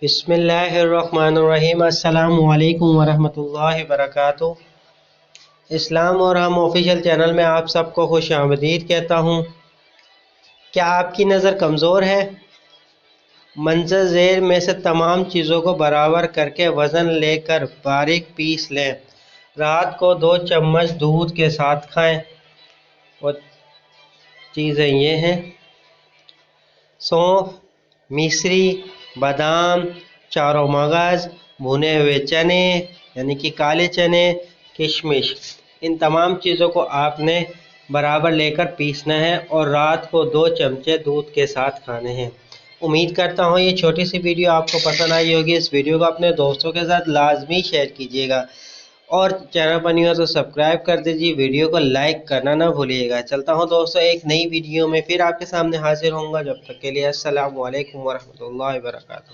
بسم اللہ الرحمن الرحیم۔ السلام علیکم ورحمۃ اللہ وبرکاتہ۔ اسلام اور ہم آفیشیل چینل میں آپ سب کو خوش آمدید کہتا ہوں۔ کیا آپ کی نظر کمزور ہے؟ منظر ذیل میں سے تمام چیزوں کو برابر کر کے وزن لے کر باریک پیس لیں۔ رات کو 2 چمچ دودھ کے ساتھ کھائیں۔ اور چیزیں یہ ہیں: سونف، میسری، بادام، چاروں مغز، بھنے ہوئے چنے یعنی کہ کالے چنے، کشمش۔ ان تمام چیزوں کو آپ نے برابر لے کر پیسنا ہے اور رات کو 2 چمچے دودھ کے ساتھ کھانے ہیں۔ امید کرتا ہوں یہ چھوٹی سی ویڈیو آپ کو پسند آئی ہوگی۔ اس ویڈیو کو اپنے دوستوں کے ساتھ لازمی شیئر کیجیے گا اور چینل پر نہیں ہو تو سبسکرائب کر دیجیے۔ ویڈیو کو لائک کرنا نہ بھولیے گا۔ چلتا ہوں دوستوں، ایک نئی ویڈیو میں پھر آپ کے سامنے حاضر ہوں گا۔ جب تک کے لیے السلام علیکم ورحمۃ اللہ وبرکاتہ۔